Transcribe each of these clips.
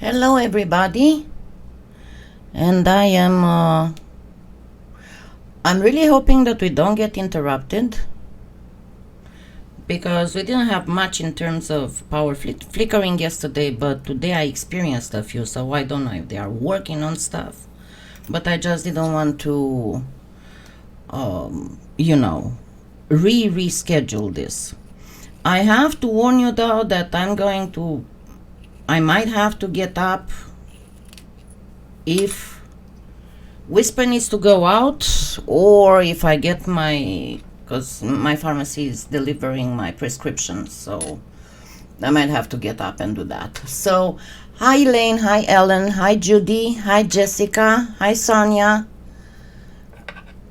Hello everybody, and I'm really hoping that we don't get interrupted because we didn't have much in terms of power flickering yesterday, but today I experienced a few, so I don't know if they are working on stuff, but I just didn't want to reschedule this. I have to warn you though that I might have to get up if Whisper needs to go out, or if I get because my pharmacy is delivering my prescriptions, so I might have to get up and do that. So, hi Elaine, hi Ellen, hi Judy, hi Jessica, hi Sonia,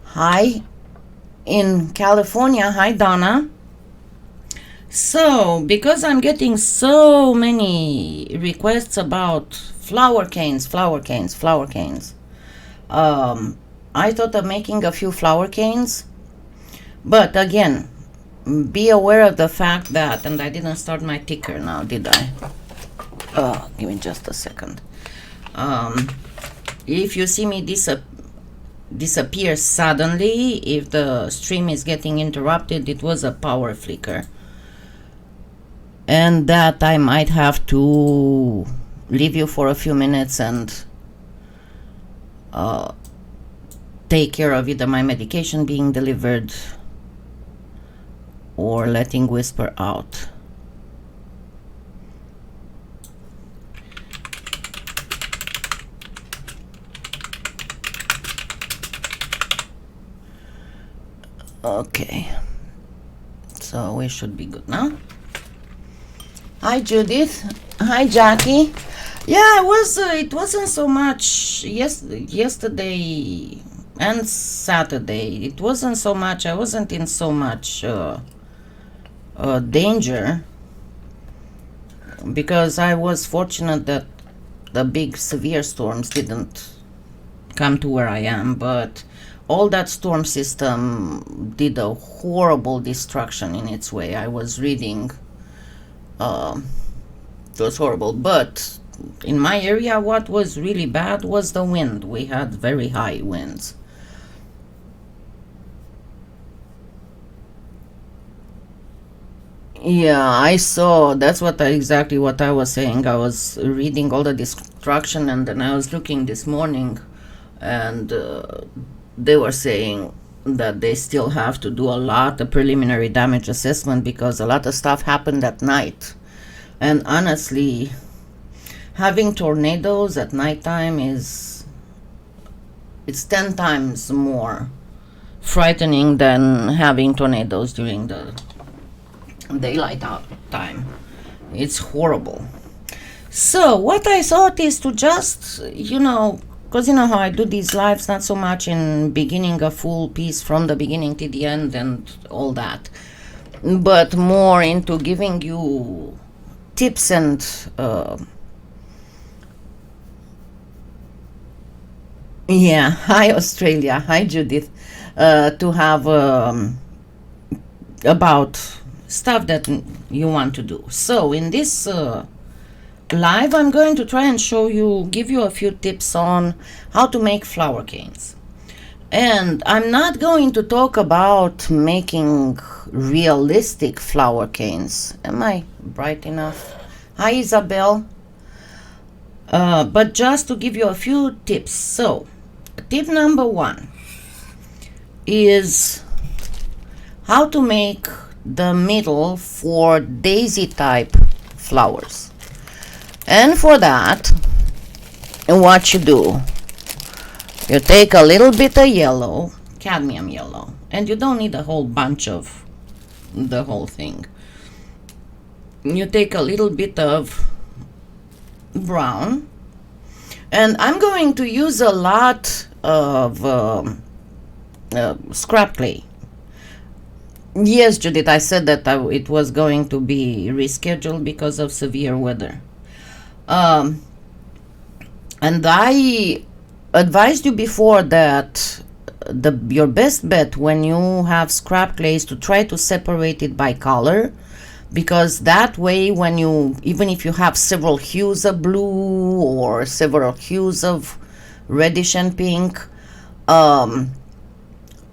hi in California, hi Donna. So, because I'm getting so many requests about flower canes, I thought of making a few flower canes, but again, be aware of the fact that, and I didn't start my ticker now, did I? Give me just a second. If you see me disappear suddenly, if the stream is getting interrupted, it was a power flicker. And that I might have to leave you for a few minutes and take care of either my medication being delivered or letting Whisper out. Okay, so we should be good now. Hi Judith, hi Jackie. Yeah, it wasn't so much yesterday and Saturday. It wasn't so much, I wasn't in so much danger because I was fortunate that the big severe storms didn't come to where I am, but all that storm system did a horrible destruction in its way. I was reading, it was horrible, but in my area what was really bad was the wind. We had very high winds. Yeah, I saw, that's exactly what I was saying. I was reading all the destruction, and then I was looking this morning, and they were saying that they still have to do a lot of preliminary damage assessment because a lot of stuff happened at night. And honestly, having tornadoes at nighttime it's 10 times more frightening than having tornadoes during the daylight time. It's horrible. So what I thought is to just, because you know how I do these lives, not so much in beginning a full piece from the beginning to the end and all that, but more into giving you tips and yeah, hi Australia, hi Judith, to have about stuff that you want to do. So in this live, I'm going to try and give you a few tips on how to make flower canes. And I'm not going to talk about making realistic flower canes. Am I bright enough? Hi Isabel. But just to give you a few tips. So, tip number 1 is how to make the middle for daisy type flowers. And for that, what you do, you take a little bit of yellow, cadmium yellow, and you don't need a whole bunch of the whole thing. You take a little bit of brown, and I'm going to use a lot of scrap clay. Yes, Judith, I said that it was going to be rescheduled because of severe weather. And I advised you before that your best bet when you have scrap clay is to try to separate it by color, because that way, when you, even if you have several hues of blue or several hues of reddish and pink,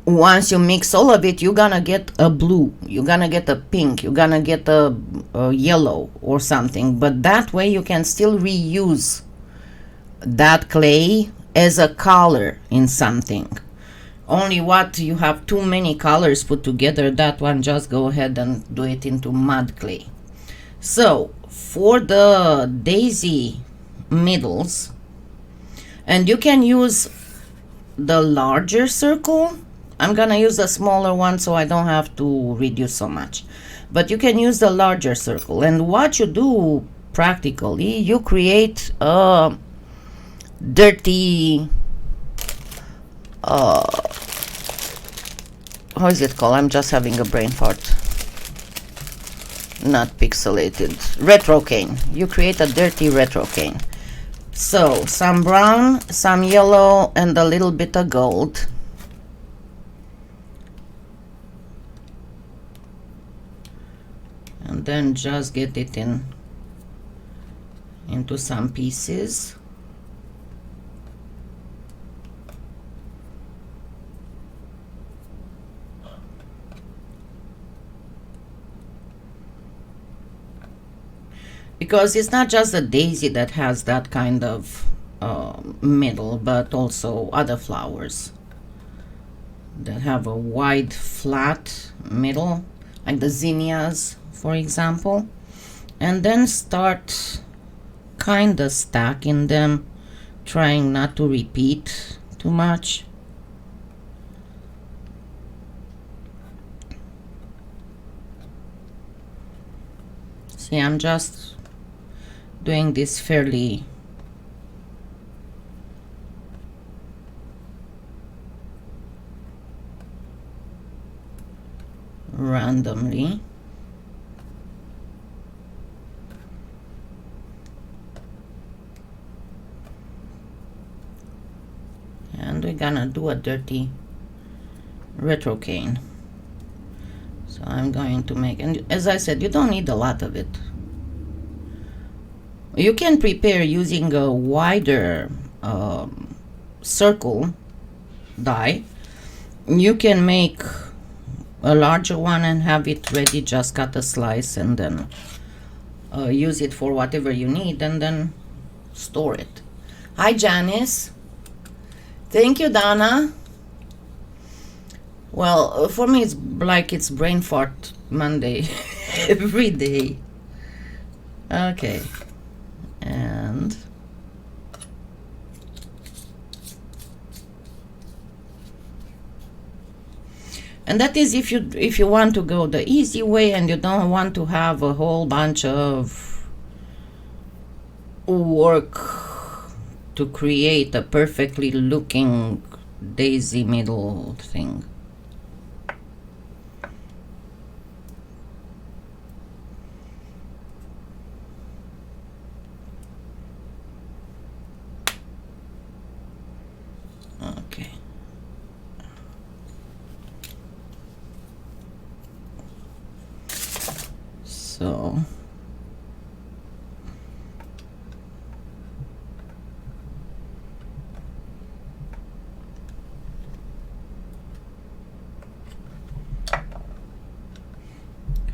once you mix all of it, you're gonna get a blue, you're gonna get a pink, you're gonna get a yellow or something. But that way you can still reuse that clay as a color in something. Only what you have too many colors put together, that one just go ahead and do it into mud clay. So for the daisy middles, and you can use the larger circle. I'm gonna use a smaller one so I don't have to reduce so much, but you can use the larger circle. And what you do practically, you create a dirty how is it called? I'm just having a brain fart. Not pixelated. Retro cane. You create a dirty retro cane. So some brown, some yellow, and a little bit of gold. And then just get it into some pieces. Because it's not just the daisy that has that kind of middle, but also other flowers that have a wide flat middle, like the zinnias, for example. And then start kind of stacking them, trying not to repeat too much. See, I'm just doing this fairly randomly. And we're gonna do a dirty retro cane. So I'm going to make, and as I said, you don't need a lot of it. You can prepare using a wider circle die. You can make a larger one and have it ready, just cut a slice and then use it for whatever you need and then store it. Hi Janice. Thank you, Donna. Well, for me it's like it's brain fart Monday every day. Okay. And that is if you want to go the easy way and you don't want to have a whole bunch of work to create a perfectly looking daisy middle thing. Okay. So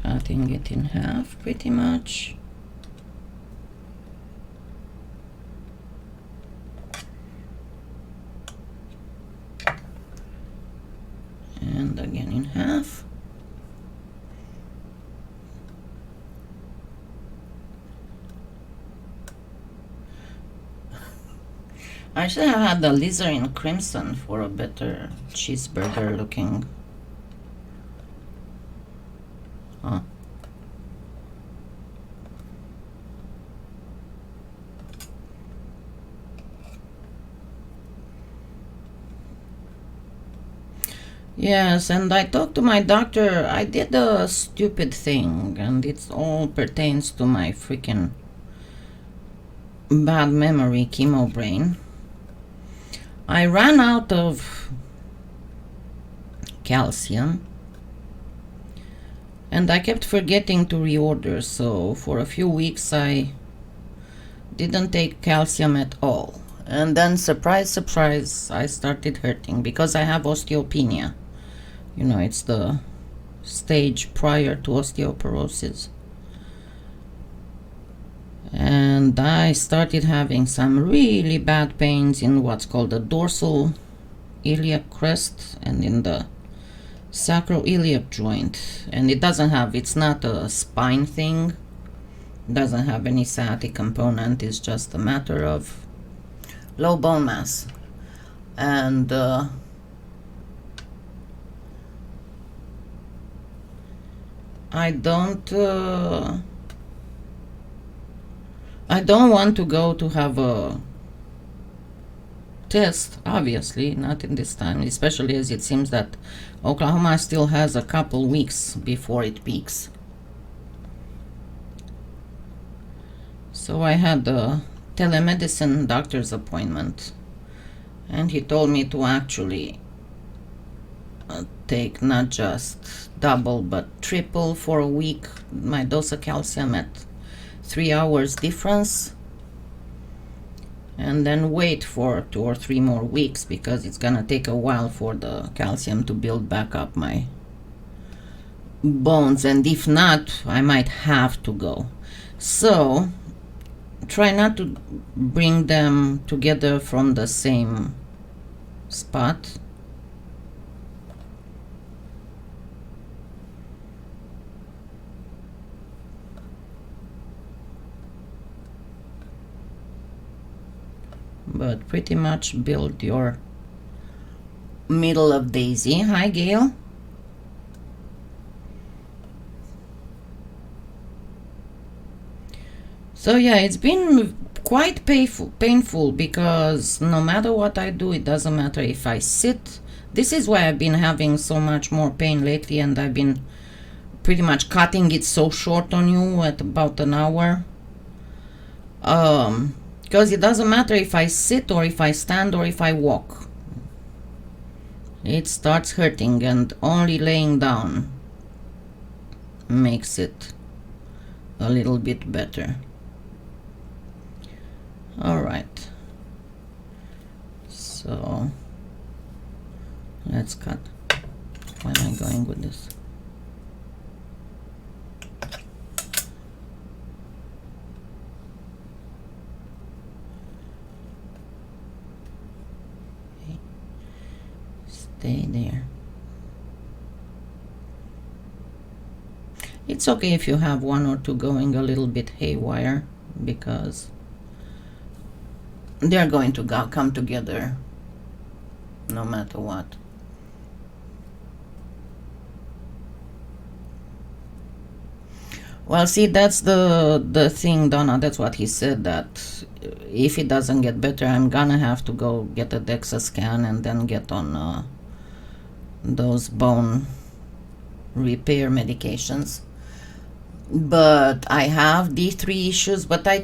cutting it in half pretty much. And again in half. I should have had the alizarin crimson for a better cheeseburger looking. Huh. Yes, and I talked to my doctor. I did a stupid thing, and it all pertains to my freaking bad memory chemo brain. I ran out of calcium, And I kept forgetting to reorder, so for a few weeks I didn't take calcium at all. And then, surprise, surprise, I started hurting because I have osteopenia. You know, it's the stage prior to osteoporosis. And I started having some really bad pains in what's called the dorsal iliac crest and in the sacroiliac joint. And it's not a spine thing, doesn't have any sciatic component, it's just a matter of low bone mass. And I don't want to go to have a test, obviously, not in this time, especially as it seems that Oklahoma still has a couple weeks before it peaks. So I had a telemedicine doctor's appointment, and he told me to actually take not just double but triple for a week my dose of calcium at 3 hours difference, and then wait for 2 or 3 more weeks because it's gonna take a while for the calcium to build back up my bones, and if not I might have to go. So try not to bring them together from the same spot. But pretty much build your middle of daisy. Hi, Gail. So yeah, it's been quite painful because no matter what I do, it doesn't matter if I sit. This is why I've been having so much more pain lately, and I've been pretty much cutting it so short on you at about an hour. Because it doesn't matter if I sit or if I stand or if I walk. It starts hurting, and only laying down makes it a little bit better. Alright, so let's cut. Where am I going with this? Okay. Stay there. It's okay if you have 1 or 2 going a little bit haywire, because they're going to come together no matter what. Well, see, that's the thing, Donna. That's what he said, that if it doesn't get better, I'm gonna have to go get a DEXA scan and then get on those bone repair medications. But I have D3 issues, but I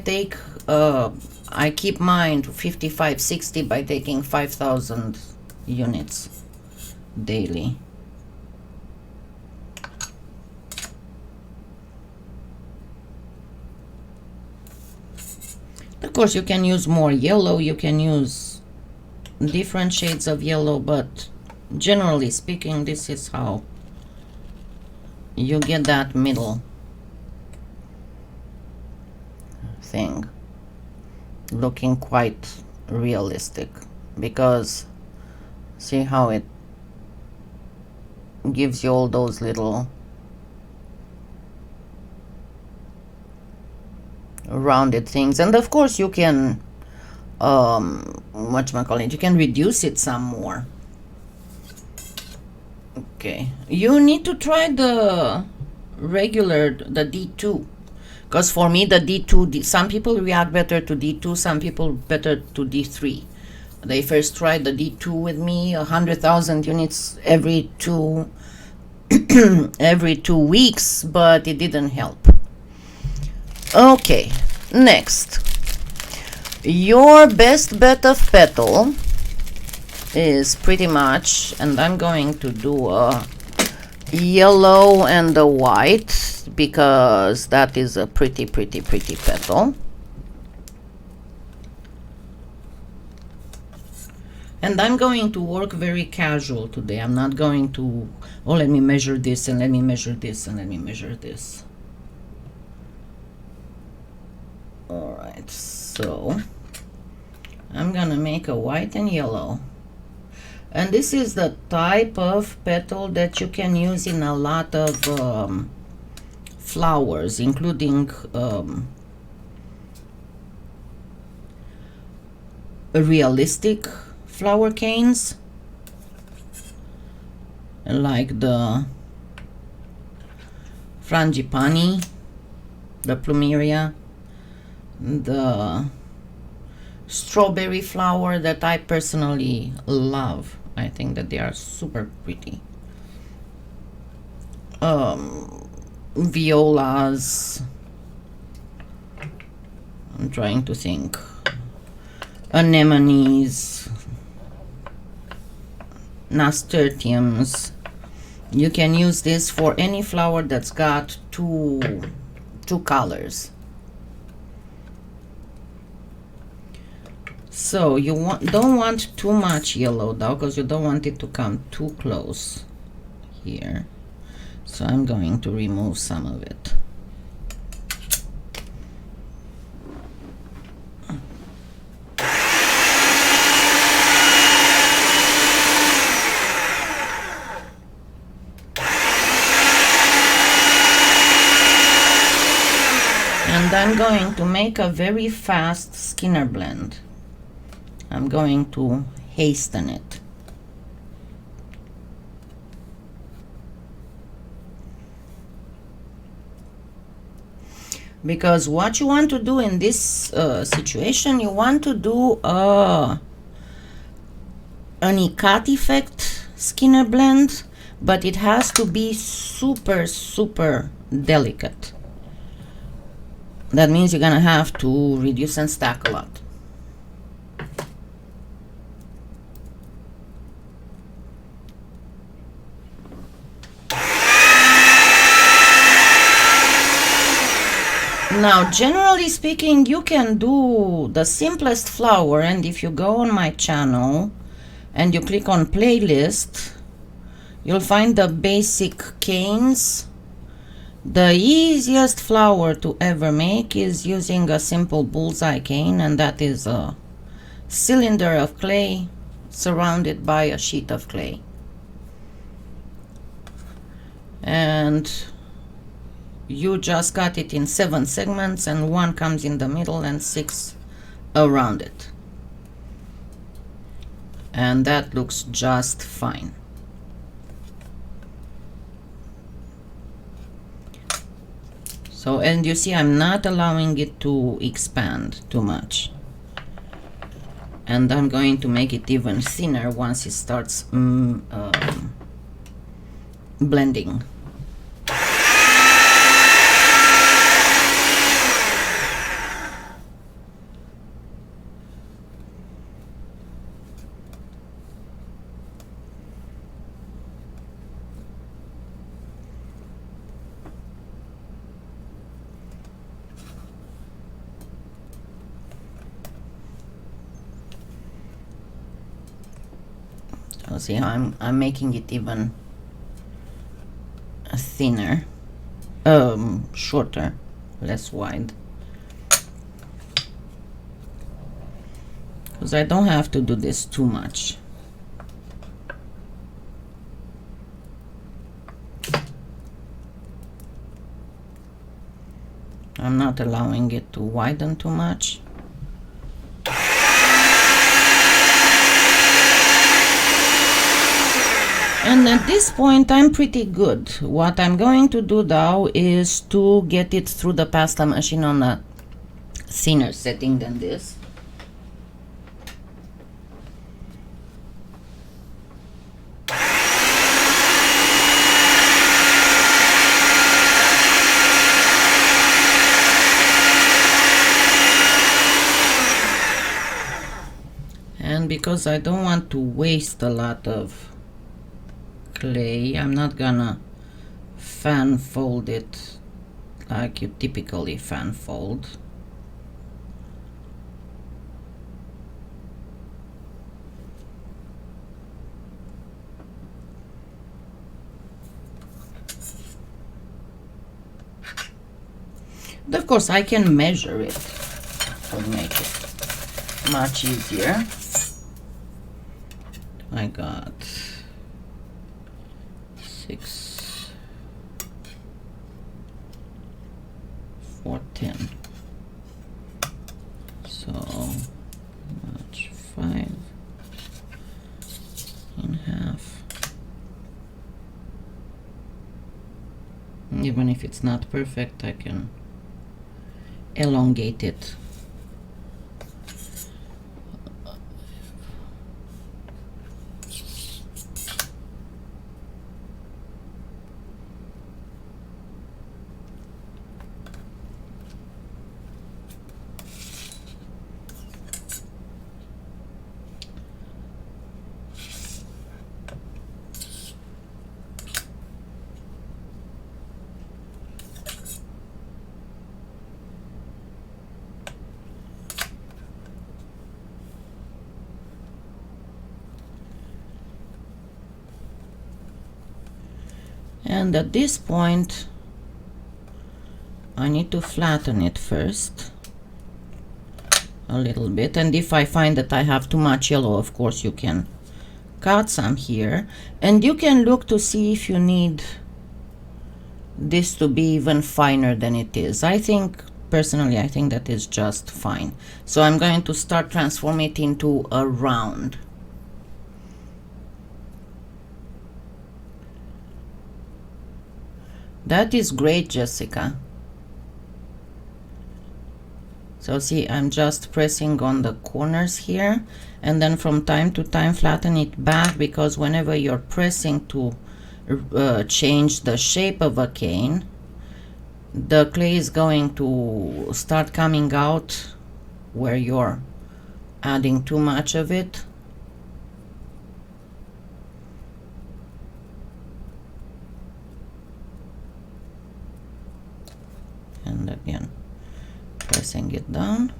keep mine to 55-60 by taking 5,000 units daily. Of course, you can use more yellow, you can use different shades of yellow, but generally speaking, this is how you get that middle thing looking quite realistic, because see how it gives you all those little rounded things. And of course you can you can reduce it some more. Okay, you need to try the D2. Because for me, the D2, some people react better to D2, some people better to D3. They first tried the D2 with me, 100,000 units every 2 weeks, but it didn't help. Okay, next. Your best bet of petal is pretty much, and I'm going to do a yellow and the white, because that is a pretty petal. And I'm going to work very casual today. I'm not going to, oh, let me measure this and let me measure this and let me measure this. All right, so I'm gonna make a white and yellow. And this is the type of petal that you can use in a lot of flowers, including realistic flower canes, like the frangipani, the Plumeria, the strawberry flower that I personally love. I think that they are super pretty. Violas. I'm trying to think. Anemones, nasturtiums. You can use this for any flower that's got two colors. So you don't want too much yellow though, because you don't want it to come too close here. So I'm going to remove some of it. And I'm going to make a very fast Skinner blend. I'm going to hasten it. Because what you want to do in this situation, you want to do an Ikat effect Skinner blend, but it has to be super delicate. That means you're gonna have to reduce and stack a lot. Now, generally speaking, you can do the simplest flower, and if you go on my channel and you click on playlist, you'll find the basic canes. The easiest flower to ever make is using a simple bullseye cane, and that is a cylinder of clay surrounded by a sheet of clay. And you just cut it in 7 segments, and 1 comes in the middle and 6 around it. And that looks just fine. So, and you see, I'm not allowing it to expand too much. And I'm going to make it even thinner once it starts blending. See how I'm making it even thinner, shorter, less wide, because I don't have to do this too much. I'm not allowing it to widen too much. And at this point, I'm pretty good. What I'm going to do now is to get it through the pasta machine on a thinner setting than this. And because I don't want to waste a lot of clay, I'm not gonna fan fold it like you typically fan fold. Of course, I can measure it to make it much easier. I got 6, 4, 10. So much 5 in half. Even if it's not perfect, I can elongate it. And at this point, I need to flatten it first a little bit. And if I find that I have too much yellow, of course, you can cut some here. And you can look to see if you need this to be even finer than it is. I think, personally, I think that is just fine. So I'm going to start transforming it into a round. That is great, Jessica. So see, I'm just pressing on the corners here, and then from time to time flatten it back, because whenever you're pressing to change the shape of a cane, the clay is going to start coming out where you're adding too much of it. And again, pressing it down.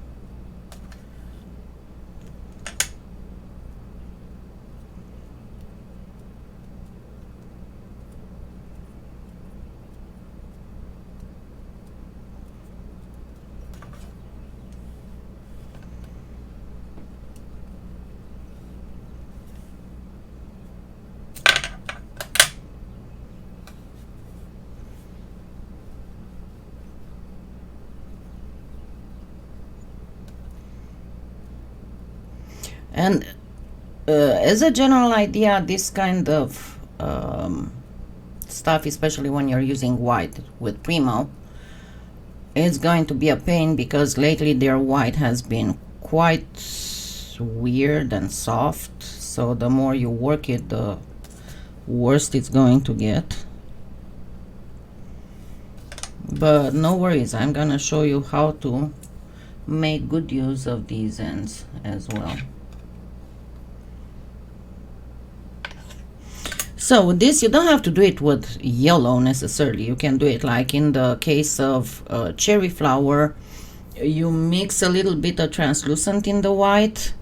And as a general idea, this kind of stuff, especially when you're using white with Premo, it's going to be a pain, because lately their white has been quite weird and soft. So the more you work it, the worse it's going to get. But no worries, I'm gonna show you how to make good use of these ends as well. So this, you don't have to do it with yellow necessarily. You can do it like in the case of cherry flower. You mix a little bit of translucent in the white,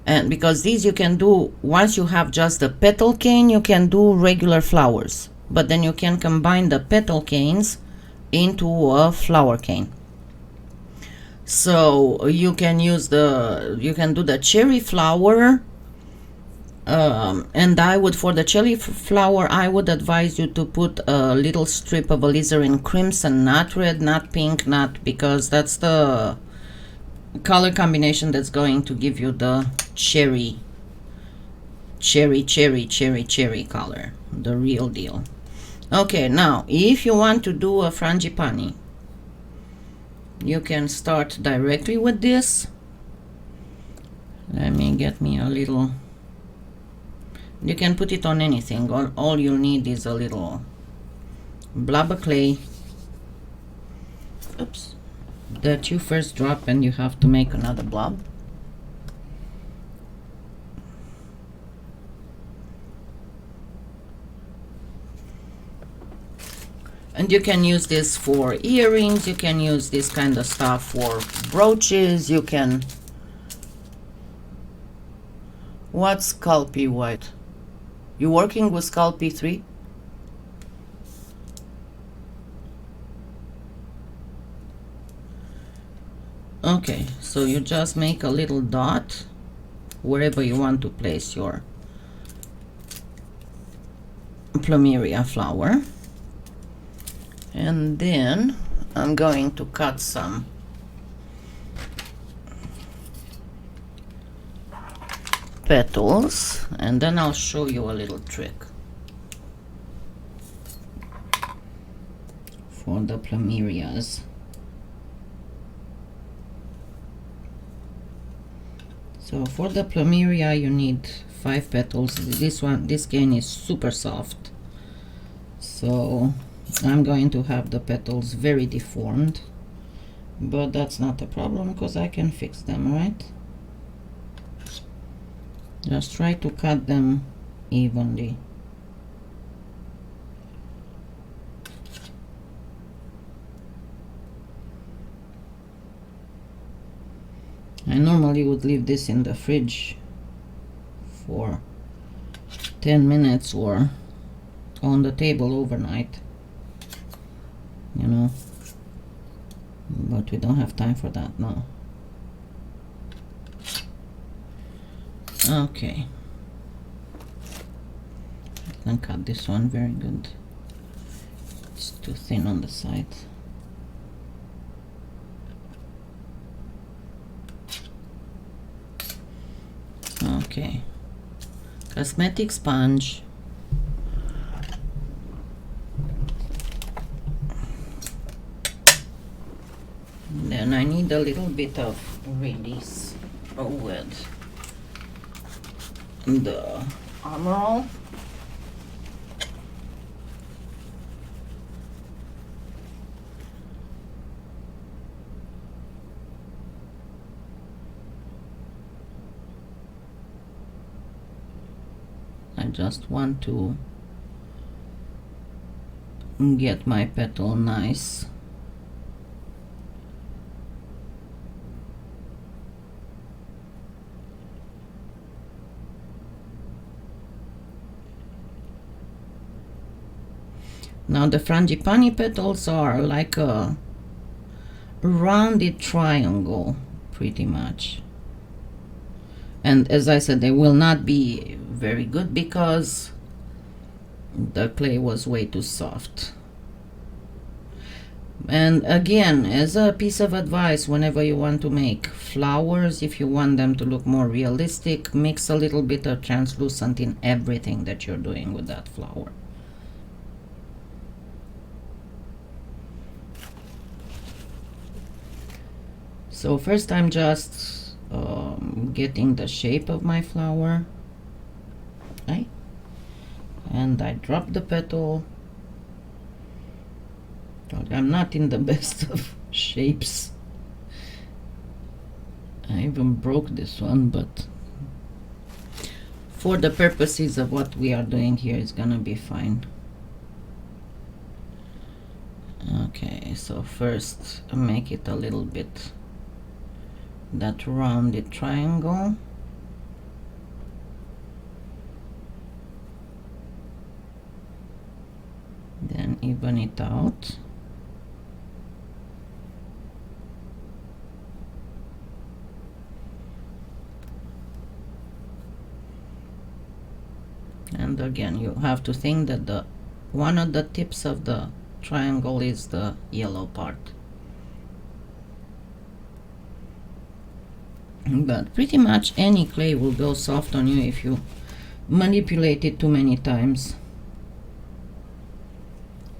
and because these you can do, once you have just the petal cane, you can do regular flowers, but then you can combine the petal canes into a flower cane. So you can use you can do the cherry flower. And I would, for the cherry flower, I would advise you to put a little strip of alizarin crimson, not red, not pink, not, because that's the color combination that's going to give you the cherry color, the real deal. Okay, now if you want to do a frangipani, you can start directly with this. Let me get me a little. You can put it on anything. All you need is a little blob of clay. Oops. That you first drop, and you have to make another blob. And you can use this for earrings, you can use this kind of stuff for brooches, you can... What's Sculpey White? You working with Sculpey 3? Okay, so you just make a little dot wherever you want to place your Plumeria flower. And then I'm going to cut some petals, and then I'll show you a little trick for the Plumerias. So for the Plumeria you need 5 petals. This cane is super soft, so I'm going to have the petals very deformed, but that's not a problem because I can fix them, right? Just try to cut them evenly. I normally would leave this in the fridge for 10 minutes or on the table overnight, you know, but we don't have time for that now. Okay, then cut this one very good. It's too thin on the side. Okay, cosmetic sponge. Then I need a little bit of release with the Emerald. I just want to get my petal nice. Now the frangipani petals are like a rounded triangle, pretty much. And as I said, they will not be very good because the clay was way too soft. And again, as a piece of advice, whenever you want to make flowers, if you want them to look more realistic, mix a little bit of translucent in everything that you're doing with that flower. So first I'm just getting the shape of my flower, right? And I drop the petal. I'm not in the best of shapes. I even broke this one, but for the purposes of what we are doing here, it's gonna be fine. Okay, so first make it a little bit that rounded triangle. Then even it out. And again, you have to think that the one of the tips of the triangle is the yellow part. But pretty much any clay will go soft on you if you manipulate it too many times.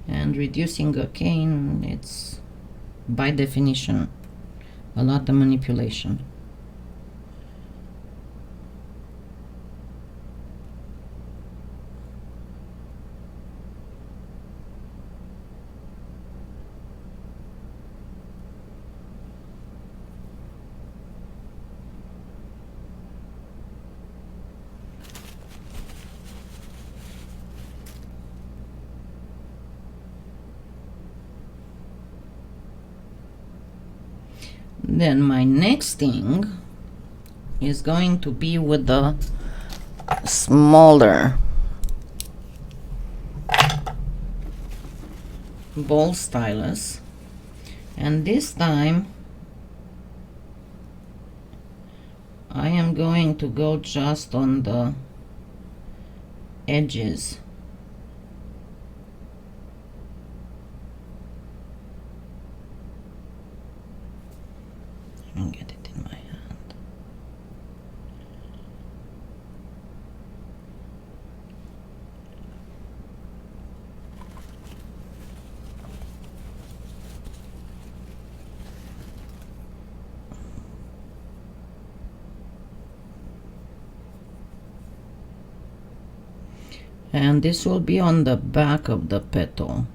And reducing a cane, it's by definition a lot of manipulation. Then my next thing is going to be with the smaller ball stylus, and this time I am going to go just on the edges. I don't get it in my hand. And this will be on the back of the petal.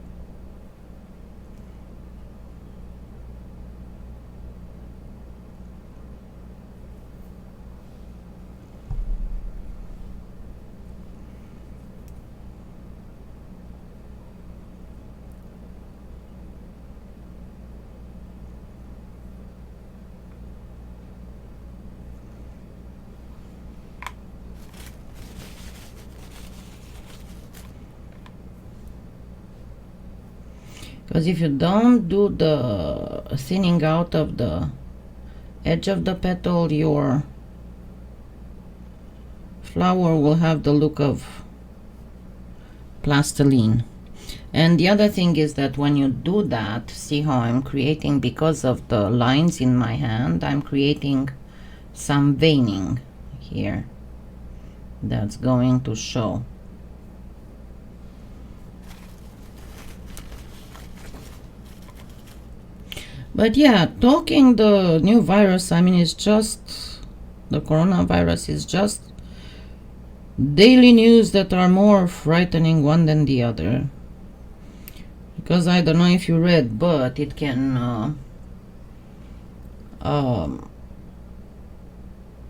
Because if you don't do the thinning out of the edge of the petal, your flower will have the look of plastiline. And the other thing is that when you do that, see how I'm creating, because of the lines in my hand, I'm creating some veining here that's going to show. But yeah, talking the new virus, I mean, it's just, the coronavirus is just daily news that are more frightening one than the other. Because I don't know if you read, but it can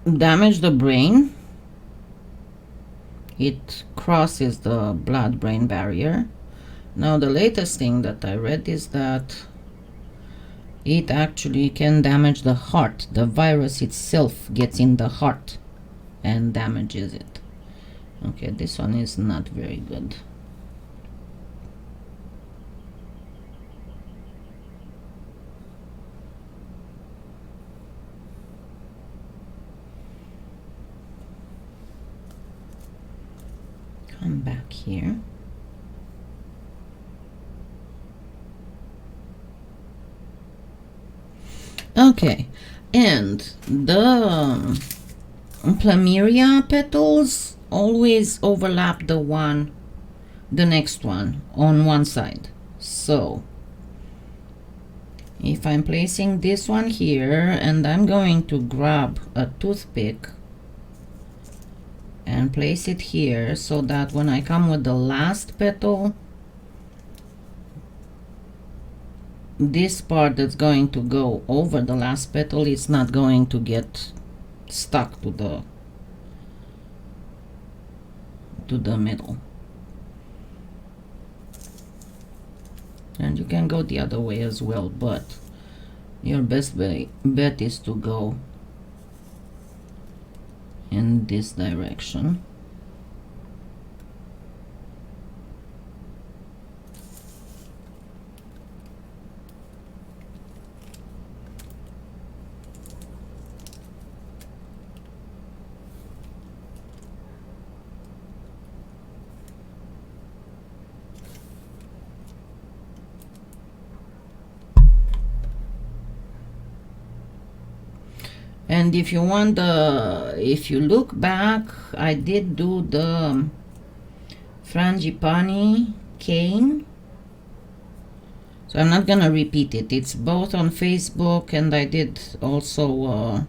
damage the brain. It crosses the blood-brain barrier. Now the latest thing that I read is that it actually can damage the heart. The virus itself gets in the heart and damages it. Okay, this one is not very good. Come back here. Okay, and the Plumeria petals always overlap the next one on one side. So if I'm placing this one here, and I'm going to grab a toothpick and place it here, so that when I come with the last petal, this part that's going to go over the last petal is not going to get stuck to the middle. And you can go the other way as well, but your best bet is to go in this direction. And if you want if you look back, I did do the frangipani cane, so I'm not gonna repeat it. It's both on Facebook, and I did also a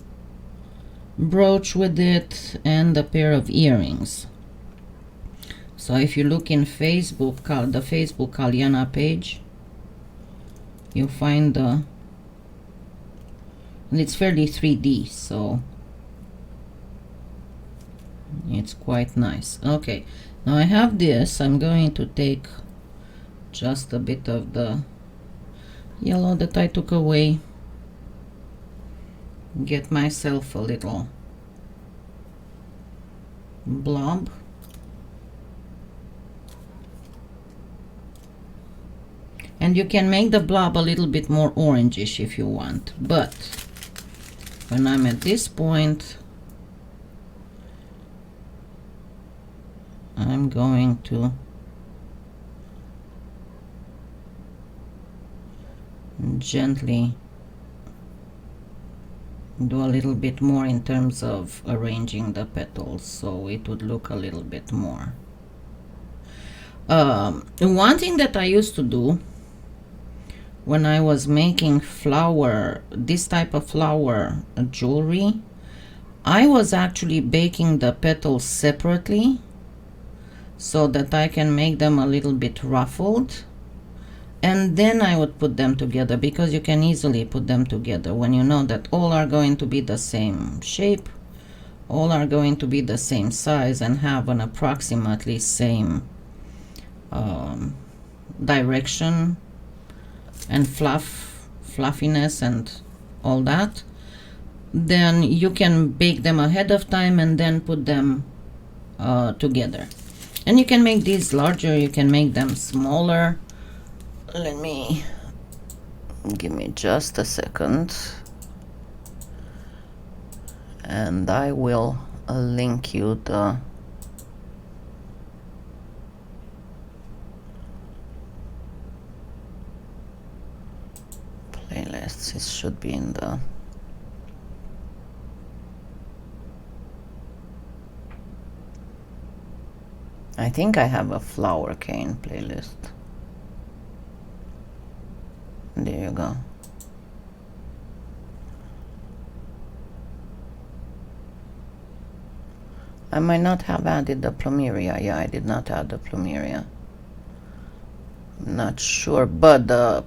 brooch with it and a pair of earrings. So if you look in Facebook, the Facebook Kalyana page, you'll find the, and it's fairly 3D, so it's quite nice. Okay, now I have this. I'm going to take just a bit of the yellow that I took away, get myself a little blob. And you can make the blob a little bit more orangish if you want, but when I'm at this point, I'm going to gently do a little bit more in terms of arranging the petals so it would look a little bit more. One thing that I used to do when I was making this type of flower jewelry, I was actually baking the petals separately so that I can make them a little bit ruffled, and then I would put them together, because you can easily put them together when you know that all are going to be the same shape, all are going to be the same size, and have an approximately same direction and fluffiness and all that. Then you can bake them ahead of time and then put them together. And you can make these larger, you can make them smaller. Give me just a second, and I will link you the playlists. It should be in the I think I have a flower cane playlist. There you go. I might not have added the Plumeria. Yeah, I did not add the Plumeria. I'm not sure, but the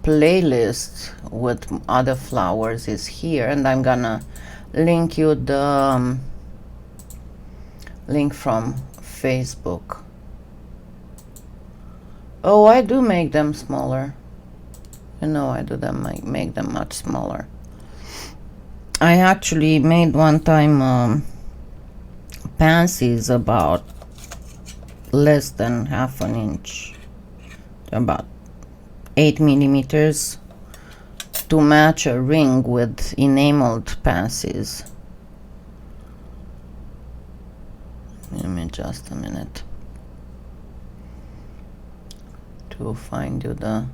playlist with other flowers is here, and I'm gonna link you the link from Facebook. Oh, I do make them smaller. You know, I do them make them much smaller. I actually made one time pansies about less than half an inch, about 8 millimeters, to match a ring with enameled pansies. Give me just a minute to find you the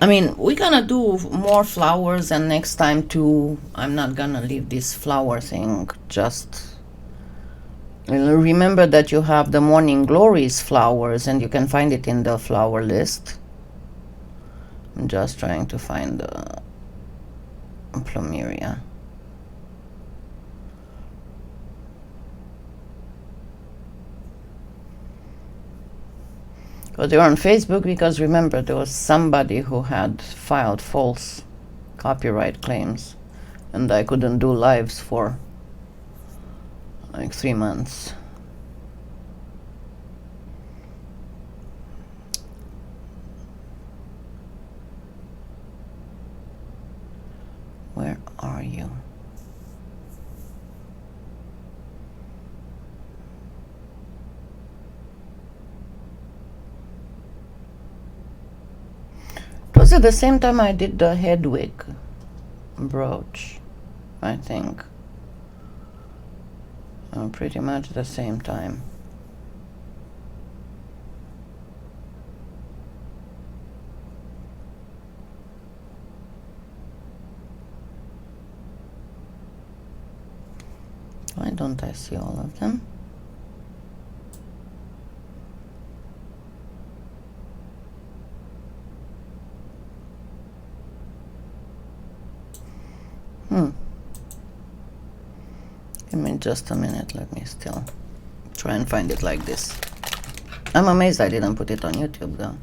I mean, we're gonna do more flowers, and next time too, I'm not gonna leave this flower thing. Just remember that you have the Morning Glories flowers, and you can find it in the flower list. I'm just trying to find the Plumeria. But they're on Facebook, because remember, there was somebody who had filed false copyright claims, and I couldn't do lives for like 3 months. Where are you? It was at the same time I did the Hedwig brooch, I think. Pretty much the same time. Why don't I see all of them? Give me just a minute, let me still try and find it like this. I'm amazed I didn't put it on YouTube though.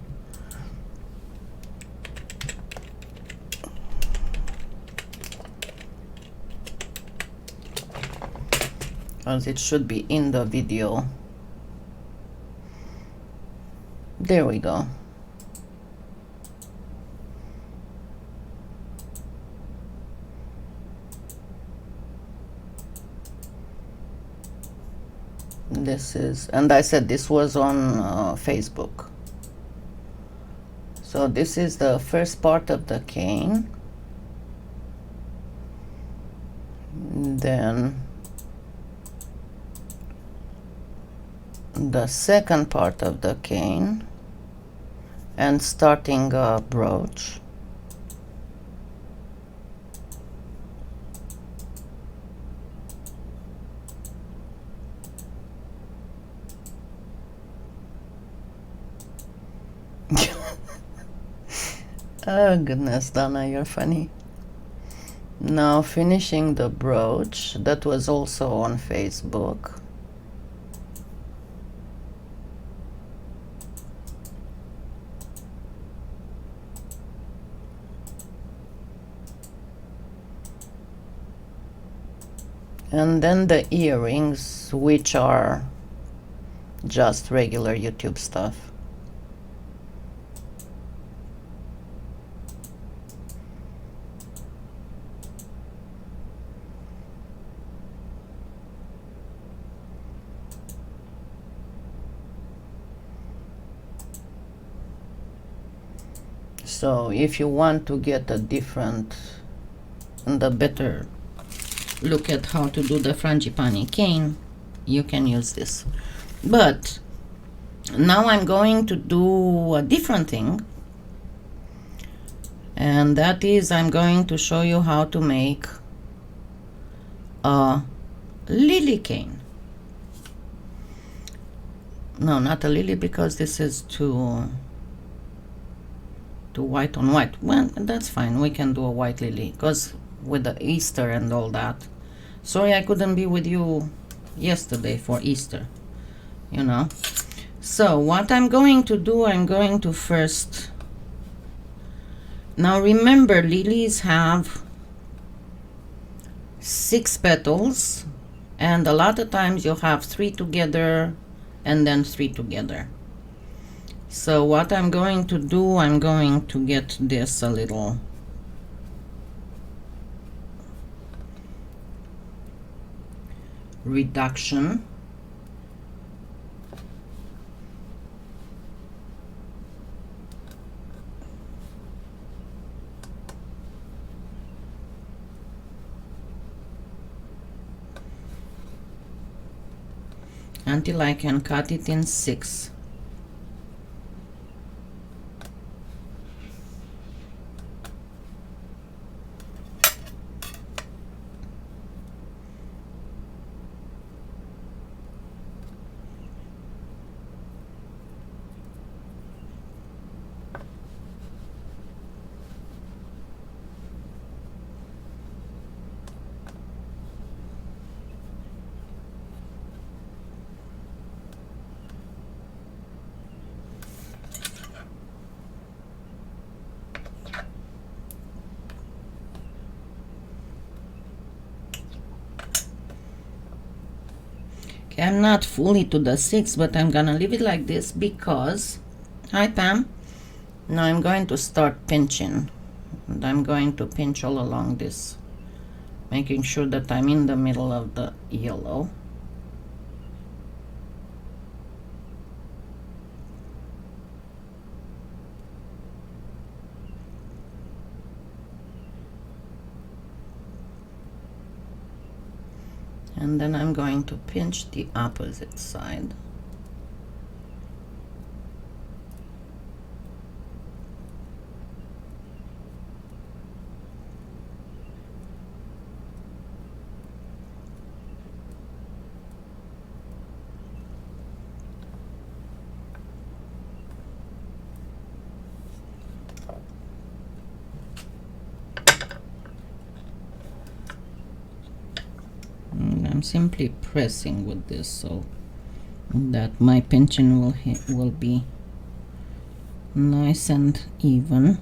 as it should be in the video. There we go. This is, and I said this was on Facebook. So this is the first part of the cane. Then the second part of the cane, and starting a brooch. Oh goodness, Donna, you're funny. Now finishing the brooch, that was also on Facebook. And then the earrings, which are just regular YouTube stuff. So if you want to get a different and a better look at how to do the frangipani cane, you can use this. But now I'm going to do a different thing, and that is I'm going to show you how to make a lily cane. No, not a lily, because this is too white on white. Well, that's fine, we can do a white lily, because with the Easter and all that. Sorry I couldn't be with you yesterday for Easter, you know. So what I'm going to do, I'm going to first, now remember, lilies have 6 petals, and a lot of times you have 3 together and then 3 together. So what I'm going to do, I'm going to get this a little reduction. Until I can cut it in 6. I'm not fully to the 6, but I'm gonna leave it like this because, hi Pam, now I'm going to start pinching, and I'm going to pinch all along this, making sure that I'm in the middle of the yellow. And then I'm going to pinch the opposite side. I'm simply pressing with this so that my pinching will be nice and even.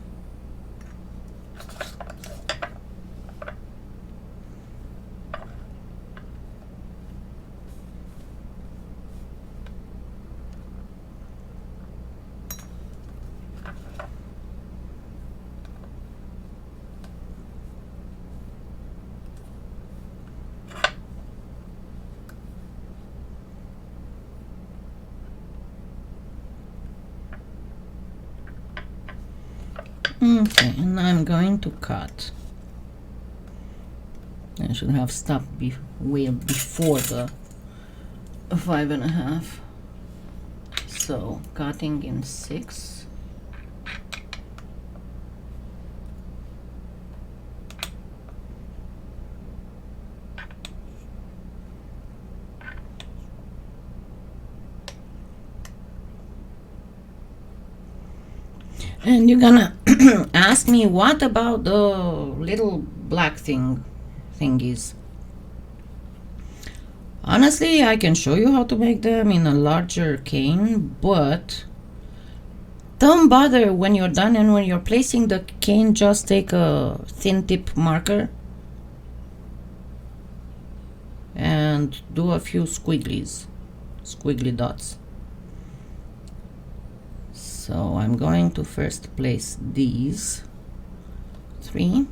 Okay, and I'm going to cut. I should have stopped way before the 5.5. So cutting in 6. And you're gonna ask me, what about the little black thingies? Honestly, I can show you how to make them in a larger cane, but don't bother when you're done, and when you're placing the cane, just take a thin tip marker and do a few squiggly dots. So I'm going to first place these 3.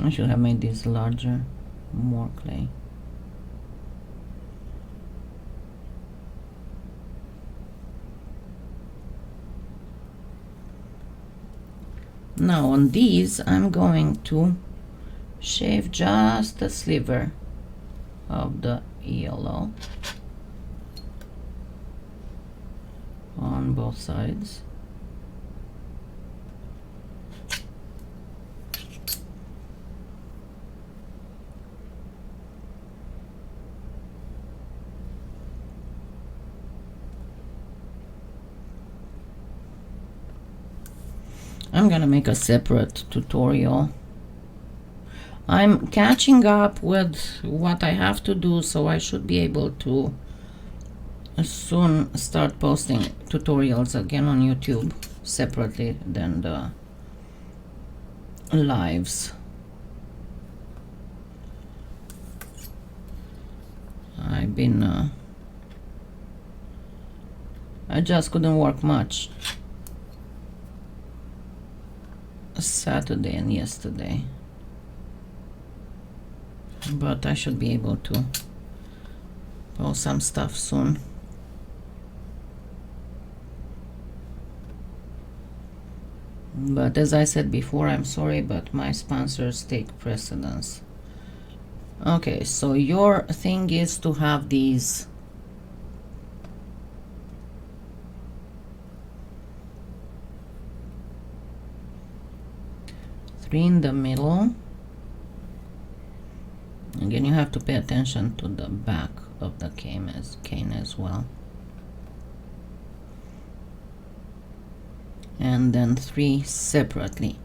I should have made these larger, more clay. Now on these I'm going to shave just a sliver of the yellow on both sides. I'm gonna make a separate tutorial. I'm catching up with what I have to do, so I should be able to soon start posting tutorials again on YouTube separately than the lives. I just couldn't work much Saturday and yesterday, but I should be able to post some stuff soon. But as I said before, I'm sorry, but my sponsors take precedence. Okay, so your thing is to have these three in the middle. Again, you have to pay attention to the back of the cane as well. And then 3 separately.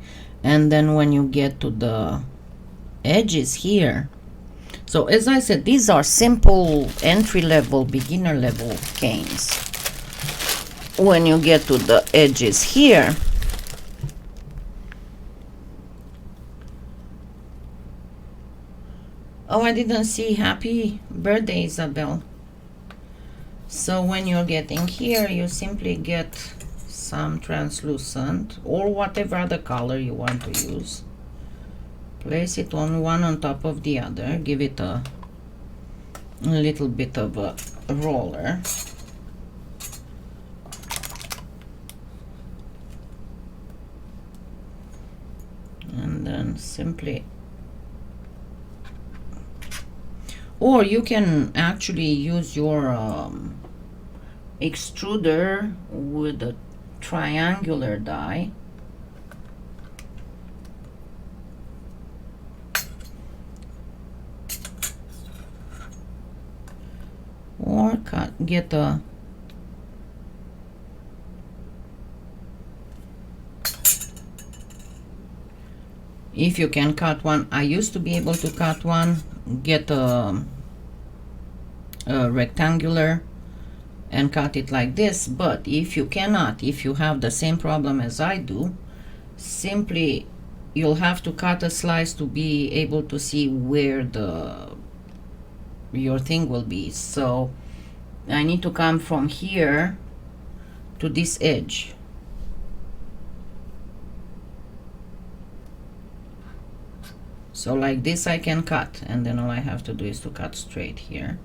And then when you get to the edges here, so as I said, these are simple entry-level, beginner-level canes. When you get to the edges here, oh, I didn't see happy birthday, Isabel. So when you're getting here, you simply get some translucent or whatever other color you want to use. Place it on one on top of the other. Give it a little bit of a roller. And then simply, or you can actually use your extruder with a triangular die. Or get a if you can cut one. I used to be able to cut one. Get a rectangular and cut it like this. But if you cannot, if you have the same problem as I do, simply you'll have to cut a slice to be able to see where your thing will be. So I need to come from here to this edge. So like this I can cut, and then all I have to do is to cut straight here.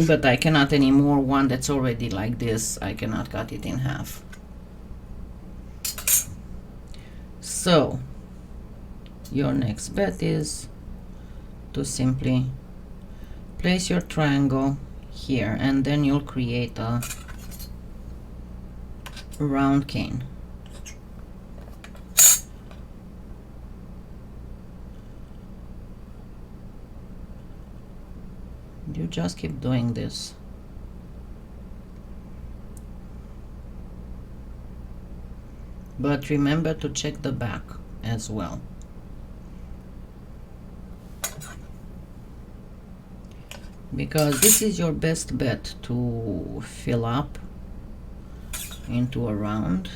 But I cannot anymore, one that's already like this, I cannot cut it in half. So your next bet is to simply place your triangle here, and then you'll create a round cane. You just keep doing this. But remember to check the back as well. Because this is your best bet to fill up into a round.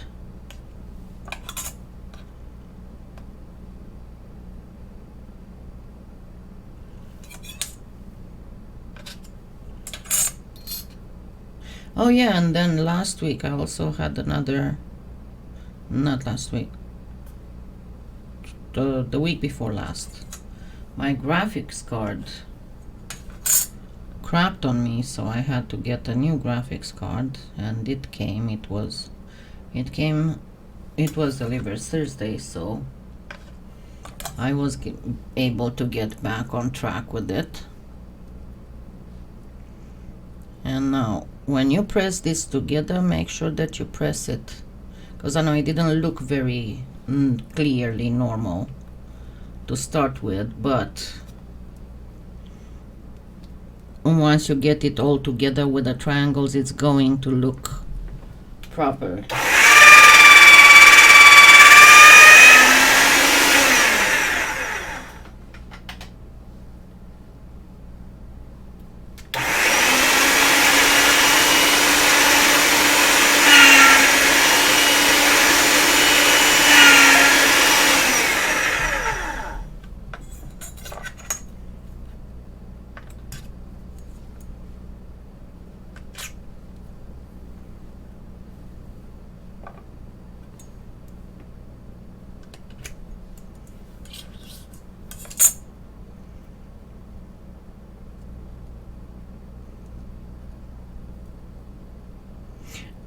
Oh yeah, and then last week I also had another, not last week, the week before last, my graphics card crapped on me, so I had to get a new graphics card, and it came, it was delivered Thursday, so I was able to get back on track with it. And now when you press this together, make sure that you press it, because I know it didn't look very clearly normal to start with, but once you get it all together with the triangles, it's going to look proper.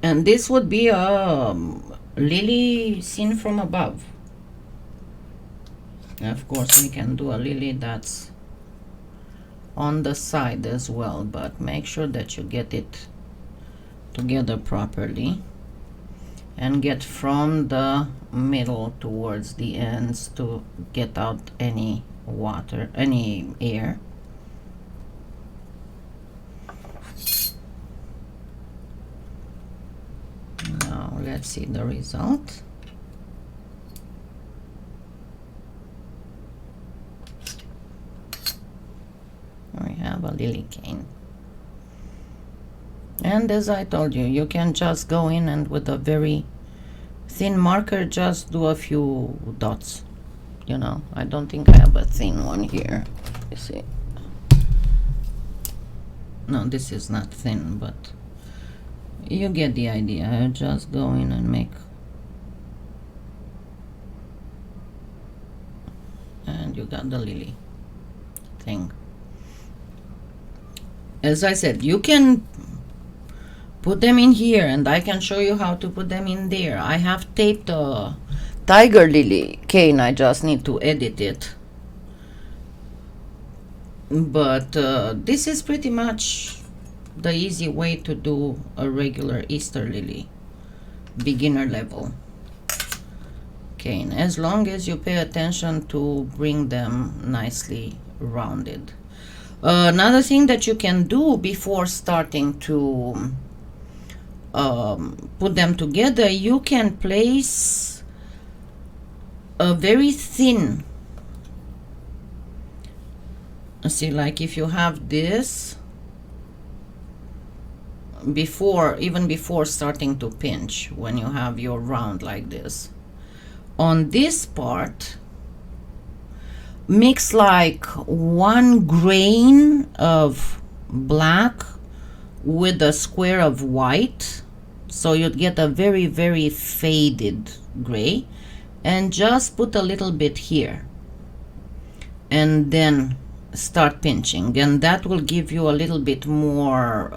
And this would be a lily seen from above. Of course, we can do a lily that's on the side as well, but make sure that you get it together properly and get from the middle towards the ends to get out any water, any air. Now let's see the result. We have a lily cane. And as I told you, you can just go in and with a very thin marker just do a few dots. You know, I don't think I have a thin one here. You see. No, this is not thin, but you get the idea. I just go in and make, and you got the lily thing. As I said, you can put them in here, and I can show you how to put them in there. I have taped a tiger lily cane, I just need to edit it. But this is pretty much the easy way to do a regular Easter lily, beginner level cane, as long as you pay attention to bring them nicely rounded. Another thing that you can do before starting to put them together, you can place a very thin, see, like if you have this before, even before starting to pinch, when you have your round like this, on this part mix like 1 grain of black with a square of white, so you'd get a very, very faded gray, and just put a little bit here and then start pinching, and that will give you a little bit more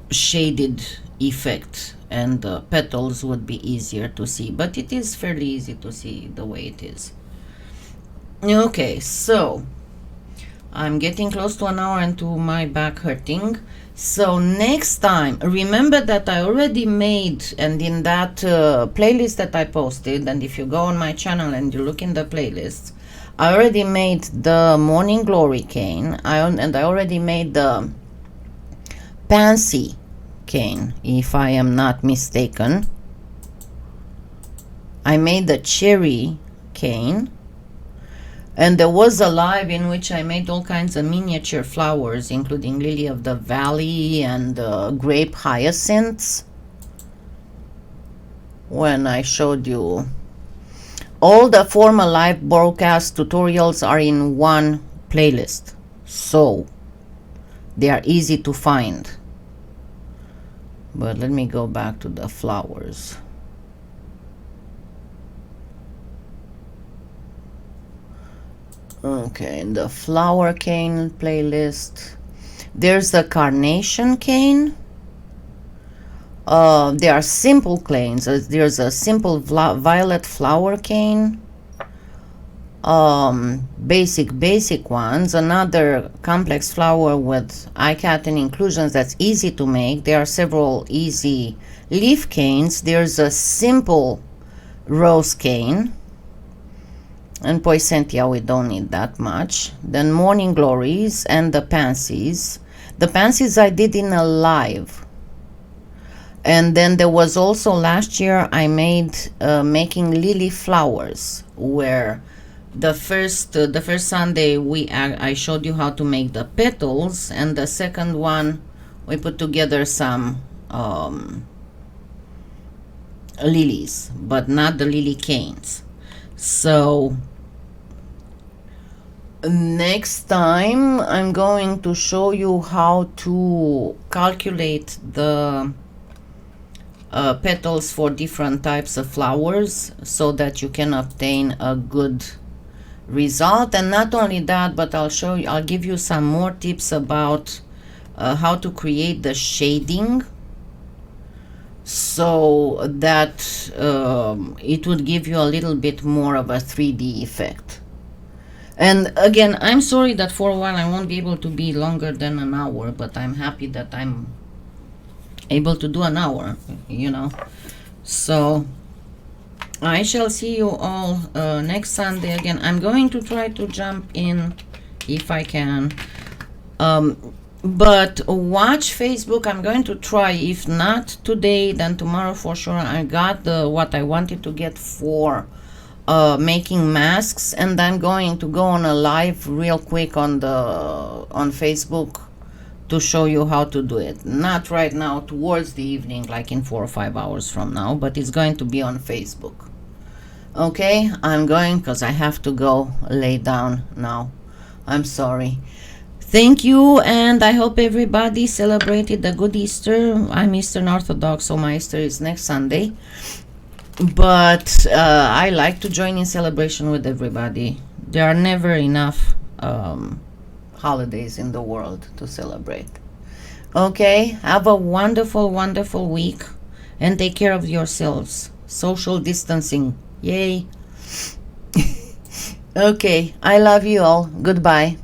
shaded effect, and the petals would be easier to see, but it is fairly easy to see the way it is. Okay, so I'm getting close to an hour and to my back hurting. So next time, remember that I already made, and in that playlist that I posted, and if you go on my channel and you look in the playlists, I already made the Morning Glory cane, and I already made the Pansy cane, if I am not mistaken. I made the Cherry cane, and there was a live in which I made all kinds of miniature flowers, including Lily of the Valley and grape hyacinths, when I showed you. All the former live broadcast tutorials are in one playlist, so they are easy to find. But let me go back to the flowers. Okay, in the flower cane playlist, there's the carnation cane. There are simple canes. There's a simple violet flower cane. Basic ones. Another complex flower with eye-catching inclusions that's easy to make. There are several easy leaf canes. There's a simple rose cane. And poinsettia, we don't need that much. Then Morning Glories and the Pansies. The Pansies I did in a live. And then there was also last year I made making lily flowers, where the first Sunday I showed you how to make the petals, and the second one we put together some lilies, but not the lily canes. So next time I'm going to show you how to calculate the petals for different types of flowers, so that you can obtain a good result. And not only that, but I'll give you some more tips about how to create the shading, so that it would give you a little bit more of a 3D effect. And again, I'm sorry that for a while I won't be able to be longer than an hour, but I'm happy that I'm able to do an hour, you know. So I shall see you all next Sunday. Again, I'm going to try to jump in if I can, but watch Facebook. I'm going to try. If not today, then tomorrow for sure. I got what I wanted to get for making masks, and I'm going to go on a live real quick on Facebook to show you how to do it. Not right now, towards the evening, like in 4 or 5 hours from now, but it's going to be on Facebook. Okay, I'm going, because I have to go lay down now. I'm sorry. Thank you, and I hope everybody celebrated a good Easter. I'm Eastern Orthodox, so my Easter is next Sunday. But I like to join in celebration with everybody. There are never enough holidays in the world to celebrate. Okay, have a wonderful, wonderful week, and take care of yourselves. Social distancing. Yay. Okay, I love you all. Goodbye.